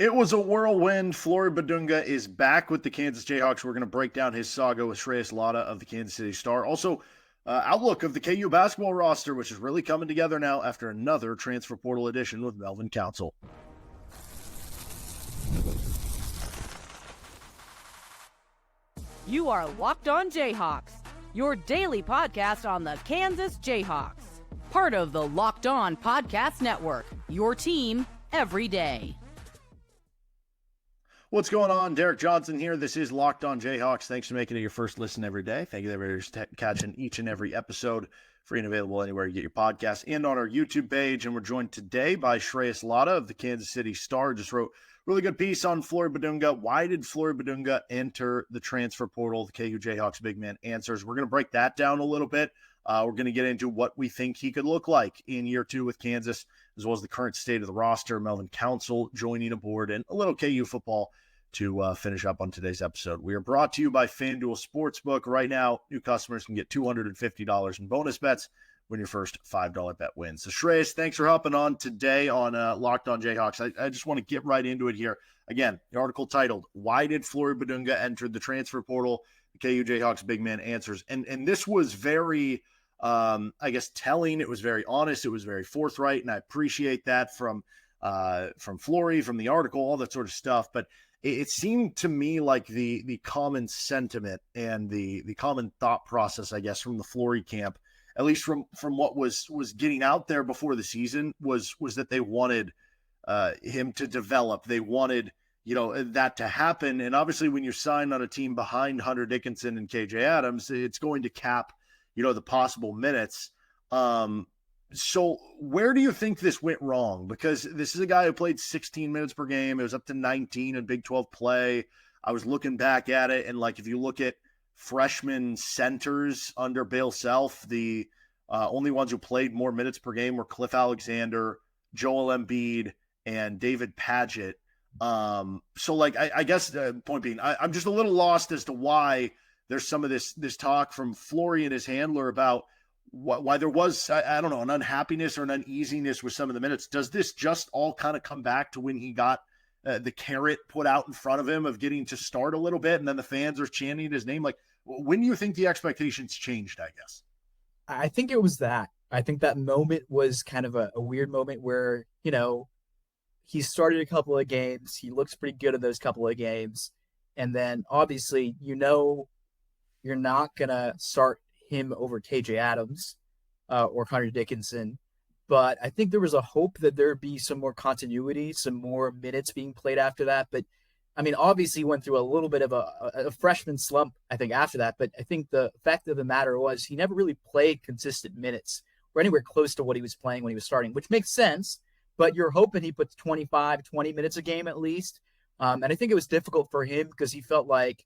It was a whirlwind. Flory Bidunga is back with the Kansas Jayhawks. We're going to break down his saga with Shreyas Laddha of the Kansas City Star. Also, outlook of the KU basketball roster, which is really coming together now after another transfer portal edition with Melvin Council. You are Locked On Jayhawks, your daily podcast on the Kansas Jayhawks. Part of the Locked On Podcast Network, your team every day. What's going on? Derek Johnson here. This is Locked On Jayhawks. Thanks for making it your first listen every day. Thank you everybody for catching each and every episode, free and available anywhere you get your podcasts, and on our YouTube page. And we're joined today by Shreyas Laddha of the Kansas City Star. Just wrote a really good piece on Flory Bidunga. Why did Flory Bidunga enter the transfer portal? The KU Jayhawks big man answers. We're going to break that down a little bit. We're going to get into what we think he could look like in year two with Kansas, as well as the current state of the roster, Melvin Council joining aboard, and a little KU football to finish up on today's episode. We are brought to you by FanDuel Sportsbook. Right now, new customers can get $250 in bonus bets when your first $5 bet wins. So, Shreyas, thanks for hopping on today on Locked On Jayhawks. I just want to get right into it here. Again, the article titled, Why Did Flory Bidunga Enter the Transfer Portal? The KU Jayhawks big man answers. And this was very, telling. It was very honest. It was very forthright, and I appreciate that from Flory, from the article, all that sort of stuff. But it seemed to me like the common sentiment and the common thought process, I guess, from the Flory camp, at least from what was getting out there before the season, was that they wanted him to develop. They wanted, that to happen. And obviously when you're signed on a team behind Hunter Dickinson and KJ Adams, it's going to cap, the possible minutes. So where do you think this went wrong? Because this is a guy who played 16 minutes per game. It was up to 19 in Big 12 play. I was looking back at it, and if you look at freshman centers under Bill Self, the only ones who played more minutes per game were Cliff Alexander, Joel Embiid, and David Padgett. I guess the point being, I'm just a little lost as to why there's some of this talk from Flory and his handler about why there was, I don't know, an unhappiness or an uneasiness with some of the minutes. Does this just all kind of come back to when he got the carrot put out in front of him of getting to start a little bit, and then the fans are chanting his name? When do you think the expectations changed, I guess? I think it was that. I think that moment was kind of a weird moment where, he started a couple of games. He looks pretty good in those couple of games. And then obviously, you're not going to start him over KJ Adams or Hunter Dickinson. But I think there was a hope that there'd be some more continuity, some more minutes being played after that. But I mean, obviously he went through a little bit of a freshman slump, I think, after that. But I think the fact of the matter was he never really played consistent minutes or anywhere close to what he was playing when he was starting, which makes sense. But you're hoping he puts 25, 20 minutes a game at least. And I think it was difficult for him because he felt like,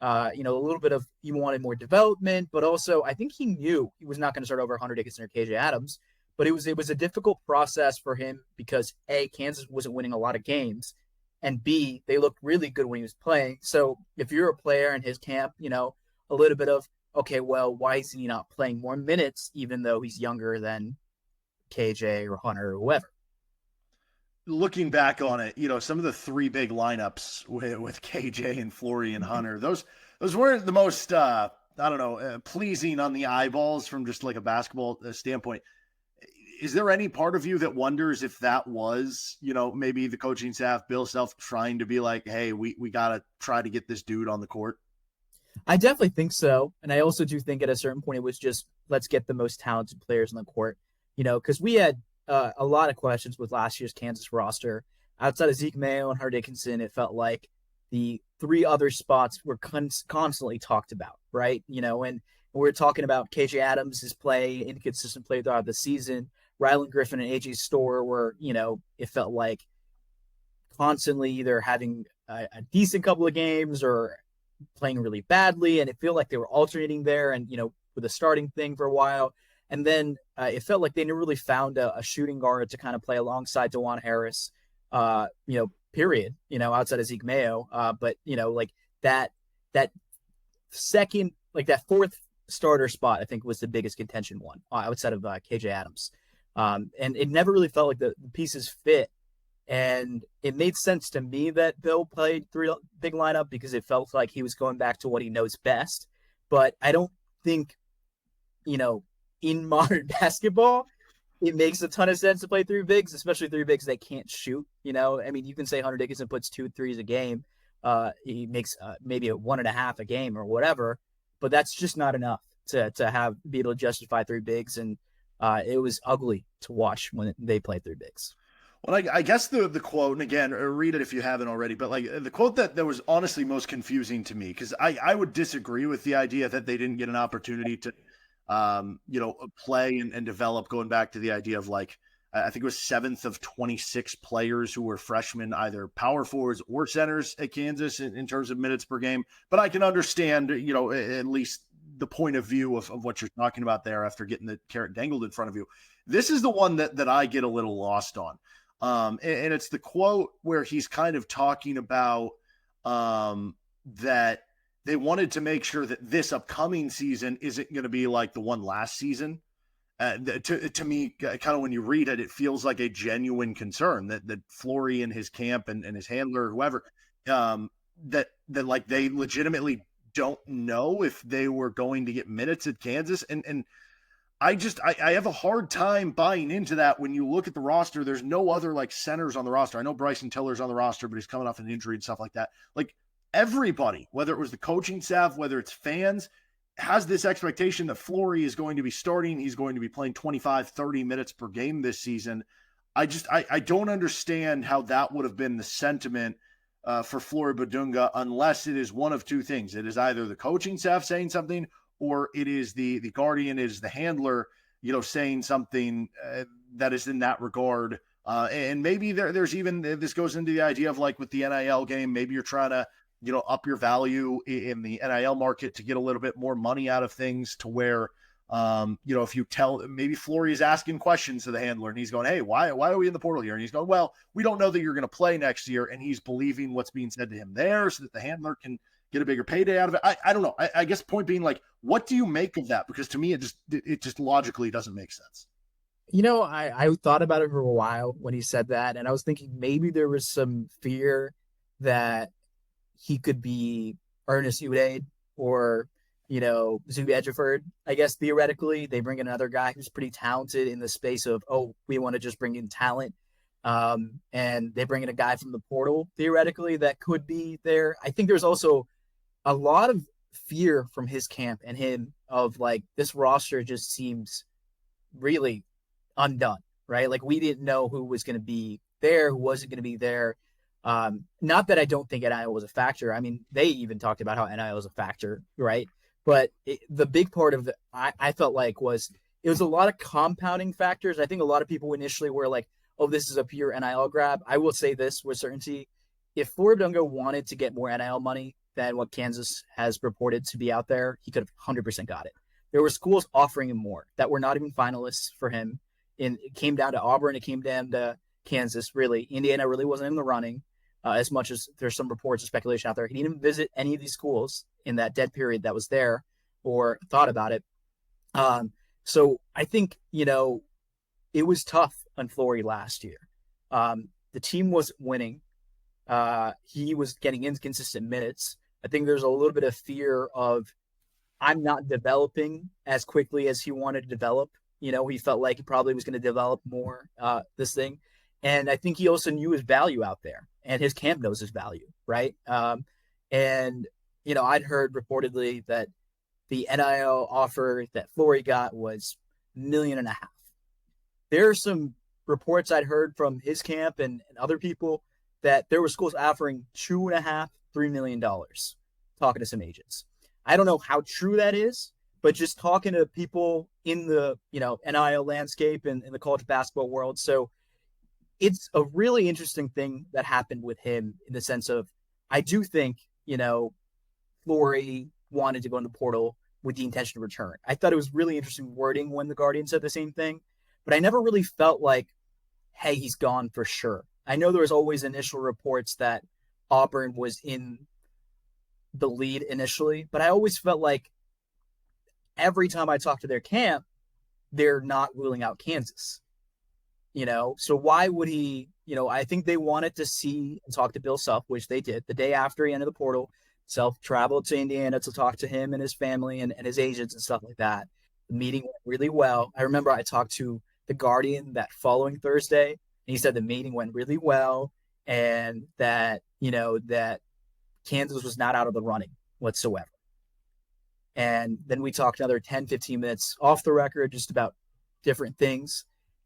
a little bit of, he wanted more development, but also I think he knew he was not going to start over Hunter Dickinson or KJ Adams. But it was a difficult process for him because A, Kansas wasn't winning a lot of games, and B, they looked really good when he was playing. So if you're a player in his camp, a little bit of, okay, well, why is he not playing more minutes even though he's younger than KJ or Hunter or whoever? Looking back on it, some of the three big lineups with KJ and Flory and Hunter, those weren't the most, pleasing on the eyeballs from just like a basketball standpoint. Is there any part of you that wonders if that was, maybe the coaching staff, Bill Self, trying to be like, hey, we got to try to get this dude on the court? I definitely think so. And I also do think at a certain point it was just, let's get the most talented players on the court, because we had a lot of questions with last year's Kansas roster. Outside of Zeke Mayo and Hunter Dickinson, it felt like the three other spots were constantly talked about, right? And we're talking about KJ Adams' play, inconsistent play throughout the season. Rylan Griffin and AJ Storr were, it felt like constantly either having a decent couple of games or playing really badly. And it felt like they were alternating there and, with a starting thing for a while. And then it felt like they never really found a shooting guard to kind of play alongside DeJuan Harris, period, outside of Zeke Mayo. But, that second, that fourth starter spot, I think was the biggest contention one outside of KJ Adams. And it never really felt like the pieces fit. And it made sense to me that Bill played three big lineup because it felt like he was going back to what he knows best. But I don't think, in modern basketball, it makes a ton of sense to play three bigs, especially three bigs that can't shoot. I mean, you can say Hunter Dickinson puts 2 threes a game. He makes maybe a 1.5 a game or whatever, but that's just not enough to be able to justify three bigs. And it was ugly to watch when they played three bigs. Well, I guess the quote, and again, read it if you haven't already, but like the quote that was honestly most confusing to me, because I would disagree with the idea that they didn't get an opportunity to, play and develop, going back to the idea of like, I think it was 7th of 26 players who were freshmen, either power forwards or centers at Kansas in terms of minutes per game. But I can understand, at least the point of view of what you're talking about there after getting the carrot dangled in front of you. This is the one that I get a little lost on. And it's the quote where he's kind of talking about that they wanted to make sure that this upcoming season isn't going to be like the one last season. To me, kind of when you read it, it feels like a genuine concern that Flory and his camp and his handler, whoever, that like they legitimately don't know if they were going to get minutes at Kansas. And I have a hard time buying into that when you look at the roster. There's no other like centers on the roster. I know Bryson Tiller's on the roster, but he's coming off an injury and stuff like that. Like everybody, whether it was the coaching staff, whether it's fans, has this expectation that Flory is going to be starting. He's going to be playing 25, 30 minutes per game this season. I don't understand how that would have been the sentiment for Flory Bidunga, unless it is one of two things. It is either the coaching staff saying something, or it is the guardian, it is the handler, saying something that is in that regard. And maybe there's even, this goes into the idea of like with the NIL game, maybe you're trying to, up your value in the NIL market to get a little bit more money out of things, to where, if you tell, maybe Flory is asking questions to the handler and he's going, hey, why are we in the portal here? And he's going, well, we don't know that you're going to play next year. And he's believing what's being said to him there so that the handler can get a bigger payday out of it. I don't know. I guess point being, like, what do you make of that? Because to me, it just logically doesn't make sense. I thought about it for a while when he said that, and I was thinking maybe there was some fear that he could be Ernest Udade or, Zuby Ejiofor. I guess theoretically they bring in another guy who's pretty talented in the space of, we want to just bring in talent. And they bring in a guy from the portal theoretically that could be there. I think there's also a lot of fear from his camp and him of like, this roster just seems really undone, right? Like we didn't know who was going to be there, who wasn't going to be there. Not that I don't think NIL was a factor. I mean, they even talked about how NIL is a factor, right? But the big part of it, I felt like it was a lot of compounding factors. I think a lot of people initially were like, oh, this is a pure NIL grab. I will say this with certainty. If Flory Bidunga wanted to get more NIL money than what Kansas has reported to be out there, he could have 100% got it. There were schools offering him more that were not even finalists for him. And it came down to Auburn. It came down to Kansas, really. Indiana really wasn't in the running, as much as there's some reports of speculation out there. He didn't visit any of these schools in that dead period that was there or thought about it. So I think, it was tough on Flory last year. The team wasn't winning. He was getting inconsistent minutes. I think there's a little bit of fear of, I'm not developing as quickly as he wanted to develop. He felt like he probably was going to develop more this thing. And I think he also knew his value out there, and his camp knows his value, right? And I'd heard reportedly that the NIL offer that Flory got was $1.5 million. There are some reports I'd heard from his camp and other people that there were schools offering $2.5, $3 million, talking to some agents. I don't know how true that is, but just talking to people in the, NIL landscape and in the college basketball world. So it's a really interesting thing that happened with him in the sense of, I do think, Flory wanted to go in the portal with the intention to return. I thought it was really interesting wording when the Guardian said the same thing, but I never really felt like, hey, he's gone for sure. I know there was always initial reports that Auburn was in the lead initially, but I always felt like every time I talk to their camp, they're not ruling out Kansas. So why would he I think they wanted to see and talk to Bill Self, which they did the day after he entered the portal. Self traveled to Indiana to talk to him and his family and his agents and stuff like that. The meeting went really well. I remember I talked to the Guardian that following Thursday, and he said the meeting went really well and that, that Kansas was not out of the running whatsoever. And then we talked another 10, 15 minutes off the record, just about different things.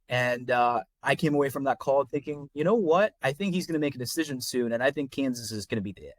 And I came away from that call thinking, you know what? I think he's going to make a decision soon, and I think Kansas is going to be it.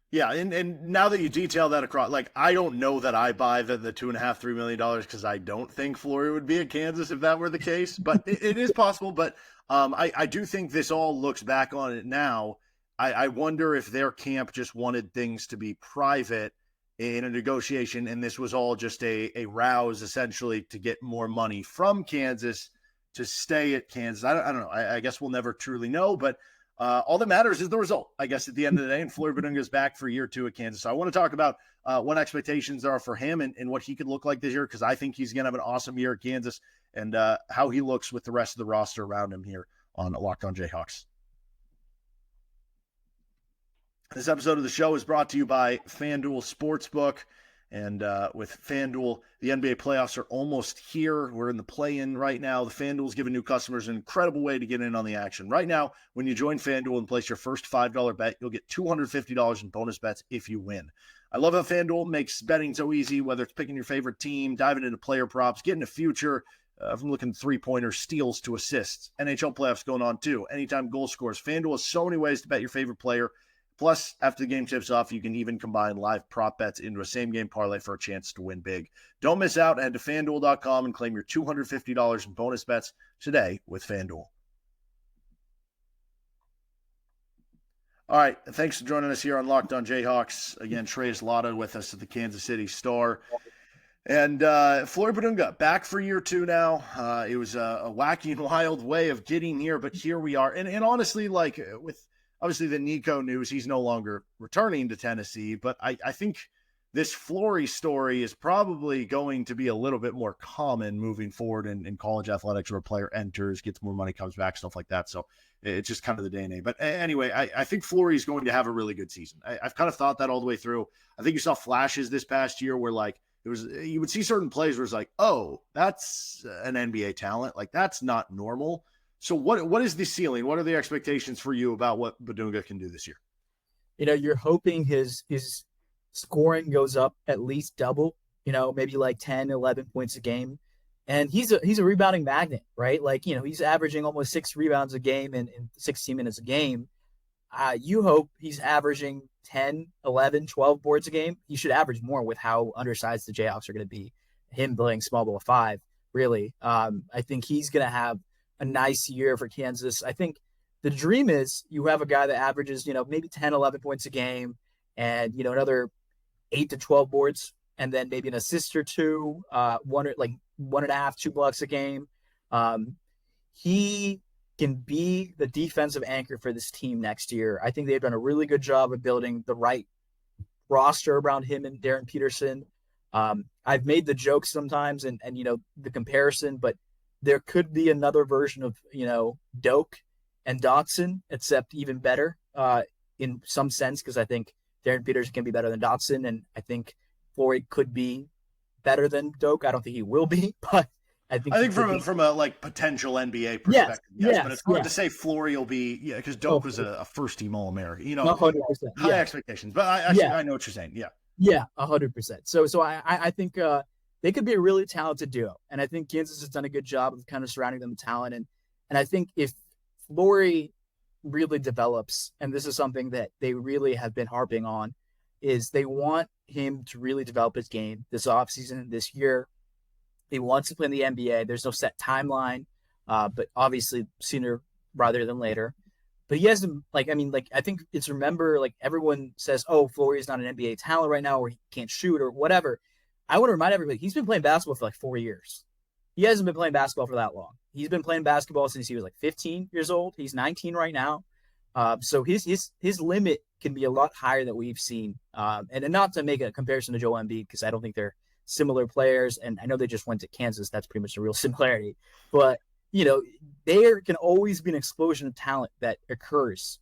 Yeah, and now that you detail that across, like, I don't know that I buy the $2.5-3 million because I don't think Flory would be at Kansas if that were the case, but it is possible. But I do think this all looks back on it now. I wonder if their camp just wanted things to be private in a negotiation, and this was all just a rouse essentially to get more money from Kansas to stay at Kansas. I don't know. I guess we'll never truly know, but all that matters is the result, I guess, at the end of the day. And Flory Bidunga is back for year 2 at Kansas. So I want to talk about what expectations are for him and what he could look like this year, because I think he's going to have an awesome year at Kansas, and how he looks with the rest of the roster around him here on Locked On Jayhawks. This episode of the show is brought to you by FanDuel Sportsbook. And with FanDuel, the NBA playoffs are almost here. We're in the play-in right now. The FanDuel's giving new customers an incredible way to get in on the action. Right now, when you join FanDuel and place your first $5 bet, you'll get $250 in bonus bets if you win. I love how FanDuel makes betting so easy, whether it's picking your favorite team, diving into player props, getting a future, from looking three-pointers, steals to assists. NHL playoffs going on too. Anytime goal scores. FanDuel has so many ways to bet your favorite player. Plus, after the game tips off, you can even combine live prop bets into a same-game parlay for a chance to win big. Don't miss out. Head to FanDuel.com and claim your $250 in bonus bets today with FanDuel. All right, thanks for joining us here on Locked On Jayhawks. Again, Shreyas Laddha with us at the Kansas City Star. And Flory Bidunga, back for year 2 now. It was a wacky and wild way of getting here, but here we are. And honestly, like, with obviously the Nico news, he's no longer returning to Tennessee, but I think this Flory story is probably going to be a little bit more common moving forward in college athletics, where a player enters, gets more money, comes back, stuff like that. So it's just kind of the day and age. But anyway, I think Flory is going to have a really good season. I've kind of thought that all the way through. I think you saw flashes this past year where, like, you would see certain plays where it's like, oh, that's an NBA talent. Like, that's not normal. So what is the ceiling? What are the expectations for you about what Badunga can do this year? You're hoping his scoring goes up at least double, maybe like 10, 11 points a game. And he's a rebounding magnet, right? Like, he's averaging almost 6 rebounds a game in 16 minutes a game. You hope he's averaging 10, 11, 12 boards a game. He should average more with how undersized the Jayhawks are going to be. Him playing small ball 5, really. I think he's going to have a nice year for Kansas. I think the dream is you have a guy that averages, maybe 10, 11 points a game and, another 8 to 12 boards, and then maybe an assist or 2, 1.5, 2 blocks a game. He can be the defensive anchor for this team next year. I think they've done a really good job of building the right roster around him and Darren Peterson. I've made the joke sometimes and the comparison, but there could be another version of, Doak and Dotson, except even better in some sense, because I think Darren Peterson can be better than Dotson, and I think Flory could be better than Doak. I don't think he will be, but I think from a like potential NBA perspective, yes, but it's hard to say Flory will be, because Doak was a first-team All-American, 100%, high expectations. But I know what you're saying, yeah, 100%. So I think they could be a really talented duo. And I think Kansas has done a good job of kind of surrounding them with talent. And I think if Flory really develops, and this is something that they really have been harping on, is they want him to really develop his game this offseason, this year. He wants to play in the NBA. There's no set timeline, but obviously sooner rather than later. But he hasn't, I think it's everyone says, oh, Flory is not an NBA talent right now, or he can't shoot or whatever. I want to remind everybody, he's been playing basketball for 4 years. He hasn't been playing basketball for that long. He's been playing basketball since he was 15 years old. He's 19 right now. So his limit can be a lot higher than we've seen. And not to make a comparison to Joel Embiid, because I don't think they're similar players. And I know they just went to Kansas. That's pretty much a real similarity. But there can always be an explosion of talent that occurs,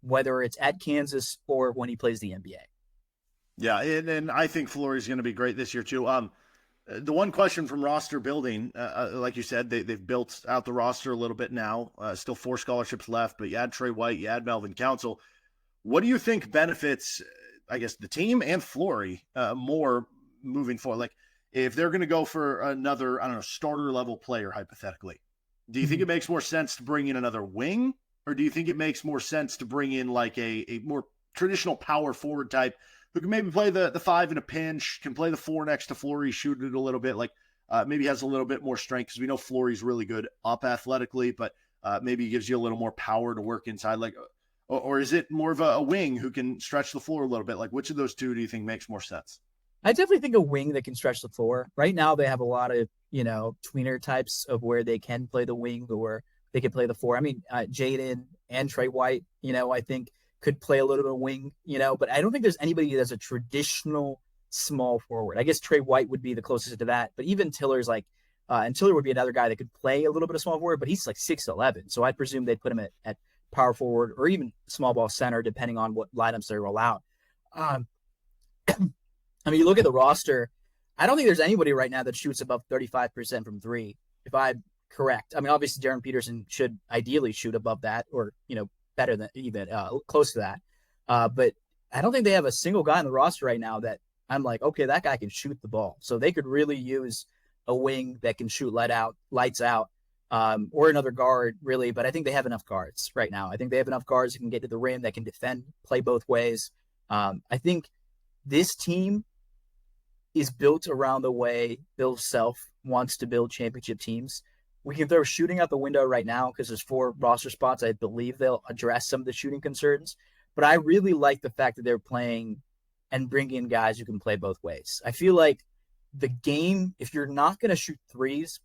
whether it's at Kansas or when he plays the NBA. Yeah, and I think Flory's going to be great this year too. The one question from roster building, like you said, they've built out the roster a little bit now. Still 4 scholarships left, but you add Trey White, you add Melvin Council. What do you think benefits, I guess, the team and Flory more moving forward? Like, if they're going to go for another, I don't know, starter level player, hypothetically, do you think it makes more sense to bring in another wing, or do you think it makes more sense to bring in like a more traditional power forward type who can maybe play the 5 in a pinch, can play the 4 next to Flory, shoot it a little bit, like maybe has a little bit more strength, because we know Flory's really good up athletically, but maybe gives you a little more power to work inside. Like, or is it more of a wing who can stretch the floor a little bit? Like, which of those two do you think makes more sense? I definitely think a wing that can stretch the floor. Right now, they have a lot of, tweener types of where they can play the wing or they can play the 4. I mean, Jaden and Trey White, I think could play a little bit of wing, but I don't think there's anybody that's a traditional small forward. I guess Trey White would be the closest to that, but even Tiller's and Tiller would be another guy that could play a little bit of small forward, but he's like 6'11". So I presume they'd put him at power forward or even small ball center, depending on what lineups they roll out. I mean, you look at the roster, I don't think there's anybody right now that shoots above 35% from 3, if I'm correct. I mean, obviously, Darren Peterson should ideally shoot above that or, better than even close to that. But I don't think they have a single guy on the roster right now that I'm like, okay, that guy can shoot the ball. So they could really use a wing that can shoot lights out, or another guard, really. But I think they have enough guards right now. I think they have enough guards that can get to the rim, that can defend, play both ways. I think this team is built around the way Bill Self wants to build championship teams. We can throw shooting out the window right now because there's 4 roster spots. I believe they'll address some of the shooting concerns. But I really like the fact that they're playing and bringing in guys who can play both ways. I feel like the game, if you're not going to shoot threes,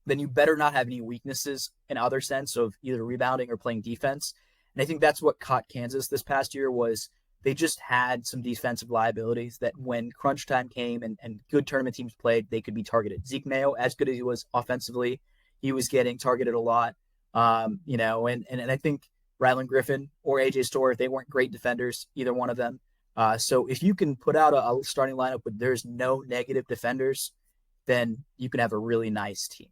then you better not have any weaknesses in other sense of either rebounding or playing defense. And I think that's what caught Kansas this past year was they just had some defensive liabilities that when crunch time came and good tournament teams played, they could be targeted. Zeke Mayo, as good as he was offensively, he was getting targeted a lot. And I think Rylan Griffin or AJ Storr, they weren't great defenders, either one of them. So if you can put out a starting lineup where there's no negative defenders, then you can have a really nice team.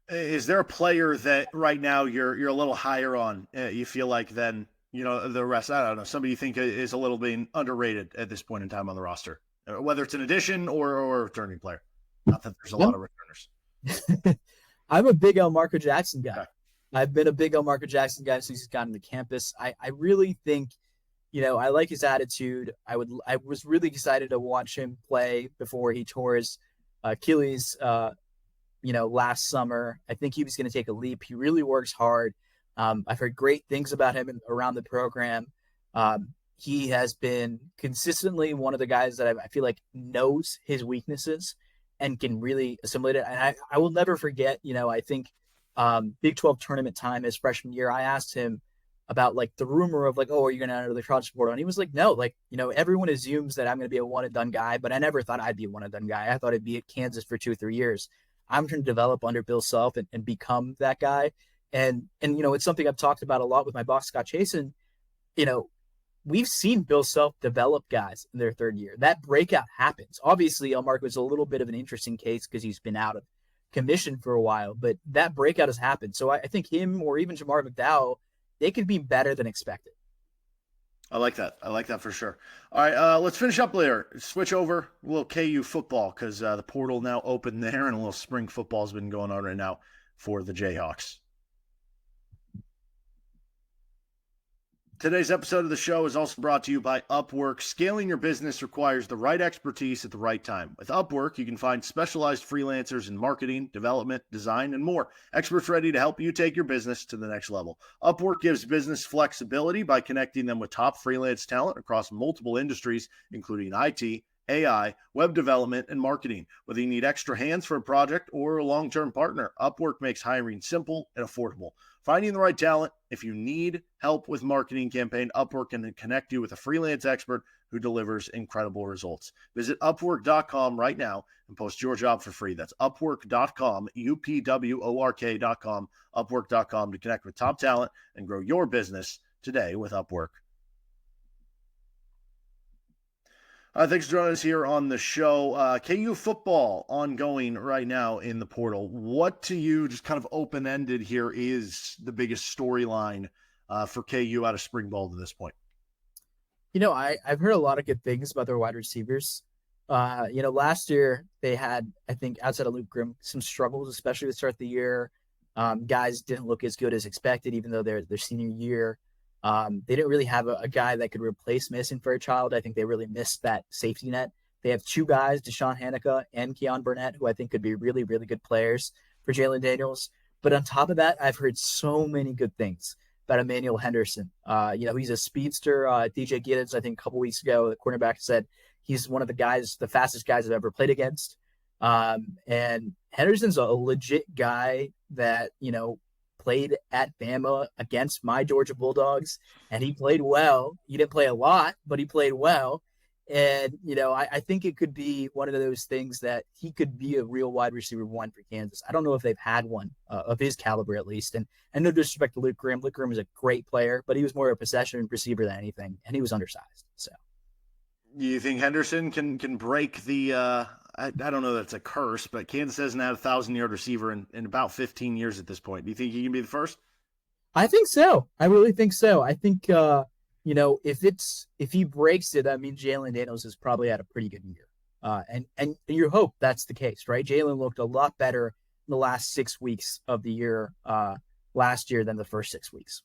Is there a player that right now you're a little higher on, you feel like, than the rest? I don't know. Somebody you think is a little bit underrated at this point in time on the roster, whether it's an addition or a returning player. Not that there's a lot of returners. I'm a big Elmarko Jackson guy. Okay. I've been a big Elmarko Jackson guy since he's gotten to campus. I really think, I like his attitude. I was really excited to watch him play before he tore his Achilles, last summer. I think he was going to take a leap. He really works hard. I've heard great things about him around the program. He has been consistently one of the guys that I feel like knows his weaknesses and can really assimilate it. And I will never forget, I think Big 12 tournament time his freshman year, I asked him about like the rumor of like, oh, are you going to enter the college portal? And he was like, no, everyone assumes that I'm going to be a one and done guy, but I never thought I'd be a one and done guy. I thought I'd be at Kansas for 2 or 3 years. I'm trying to develop under Bill Self and become that guy. And it's something I've talked about a lot with my boss, Scott Chasen. We've seen Bill Self develop guys in their 3rd year. That breakout happens. Obviously, Elmarko is a little bit of an interesting case because he's been out of commission for a while, but that breakout has happened. So I think him or even Jamar McDowell, they could be better than expected. I like that. I like that for sure. All right, let's finish up later. Switch over a little KU football because the portal now open there, and a little spring football has been going on right now for the Jayhawks. Today's episode of the show is also brought to you by Upwork. Scaling your business requires the right expertise at the right time. With Upwork, you can find specialized freelancers in marketing, development, design, and more. Experts ready to help you take your business to the next level. Upwork gives business flexibility by connecting them with top freelance talent across multiple industries, including IT, AI, web development, and marketing. Whether you need extra hands for a project or a long-term partner, Upwork makes hiring simple and affordable. Finding the right talent. If you need help with marketing campaign, Upwork can connect you with a freelance expert who delivers incredible results. Visit Upwork.com right now and post your job for free. That's Upwork.com, Upwork.com, Upwork.com to connect with top talent and grow your business today with Upwork. Thanks for joining us here on the show. KU football ongoing right now in the portal. What to you, just kind of open-ended here, is the biggest storyline for KU out of spring ball to this point? I've heard a lot of good things about their wide receivers. Last year they had, I think, outside of Luke Grimm, some struggles, especially to start the year. Guys didn't look as good as expected, even though they're their senior year. They didn't really have a guy that could replace Mason Fairchild. I think they really missed that safety net. They have two guys, Deshaun Hanukkah and Keon Burnett, who I think could be really, really good players for Jalon Daniels. But on top of that, I've heard so many good things about Emmanuel Henderson. He's a speedster. DJ Giddens, I think a couple weeks ago, the cornerback, said he's one of the fastest guys I've ever played against. And Henderson's a legit guy that, played at Bama against my Georgia Bulldogs, and he played well. He didn't play a lot, but he played well. And, I think it could be one of those things that he could be a real wide receiver one for Kansas. I don't know if they've had one of his caliber, at least. And no disrespect to Luke Grimm. Luke Grimm is a great player, but he was more a possession receiver than anything, and he was undersized. So, do you think Henderson can break the I don't know that it's a curse, but Kansas hasn't had a 1,000-yard receiver in about 15 years at this point. Do you think he can be the first? I think so. I really think so. I think if he breaks it, that means Jalon Daniels has probably had a pretty good year. And you hope that's the case, right? Jalon looked a lot better in the last 6 weeks of the year last year than the first 6 weeks.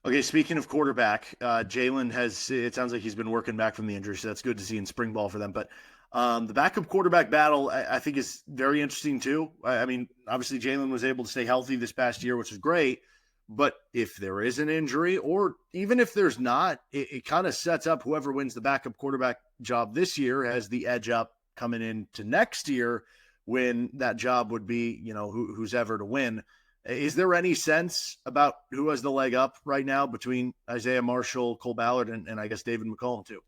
Okay, speaking of quarterback, Jalon it sounds like he's been working back from the injury, so that's good to see in spring ball for them. But the backup quarterback battle, I think, is very interesting too. I mean, obviously Jalon was able to stay healthy this past year, which is great. But if there is an injury, or even if there's not, it kind of sets up whoever wins the backup quarterback job this year has the edge up coming into next year when that job would be, who's ever to win. Is there any sense about who has the leg up right now between Isaiah Marshall, Cole Ballard, and I guess David McCollum too?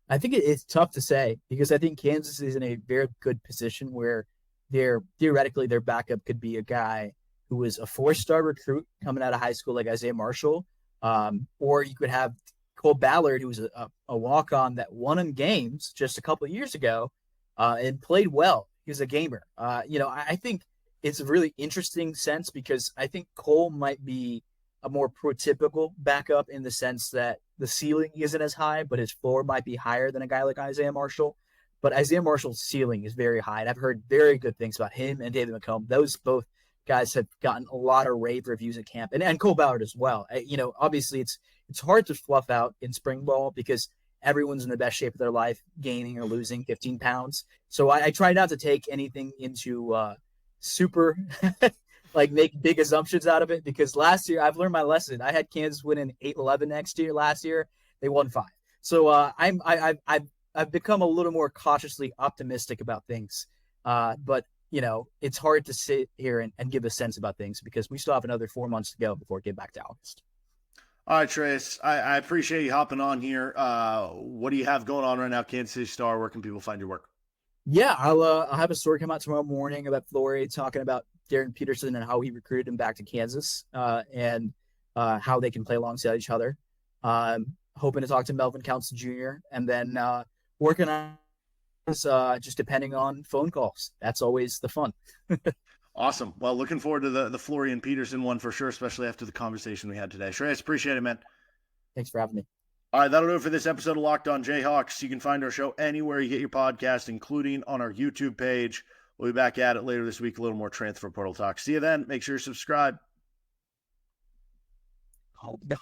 I think it's tough to say because I think Kansas is in a very good position where theoretically their backup could be a guy who was a 4-star recruit coming out of high school like Isaiah Marshall, or you could have Cole Ballard, who was a walk-on that won him games just a couple of years ago and played well. He was a gamer. I think it's a really interesting sense because I think Cole might be a more prototypical backup in the sense that the ceiling isn't as high, but his floor might be higher than a guy like Isaiah Marshall. But Isaiah Marshall's ceiling is very high, and I've heard very good things about him and David McCollum. Those both guys have gotten a lot of rave reviews at camp, and Cole Ballard as well. Obviously it's hard to fluff out in spring ball because everyone's in the best shape of their life, gaining or losing 15 pounds. So I try not to take anything into super like make big assumptions out of it because last year I've learned my lesson. I had Kansas winning 8-11 last year. They won 5. So I've become a little more cautiously optimistic about things. But it's hard to sit here and give a sense about things because we still have another 4 months to go before we get back to August. All right, Shreyas, I appreciate you hopping on here. What do you have going on right now, Kansas City Star? Where can people find your work? Yeah, I'll have a story come out tomorrow morning about Flory talking about Darren Peterson and how he recruited him back to Kansas and how they can play alongside each other. Hoping to talk to Melvin Council Jr. and then working on just depending on phone calls. That's always the fun. Awesome. Well, looking forward to the Flory and Peterson one for sure, especially after the conversation we had today. Shreyas, appreciate it, man. Thanks for having me. All right, that'll do it for this episode of Locked On Jayhawks. You can find our show anywhere you get your podcast, including on our YouTube page. We'll be back at it later this week, a little more transfer portal talk. See you then. Make sure you subscribe. Oh, no.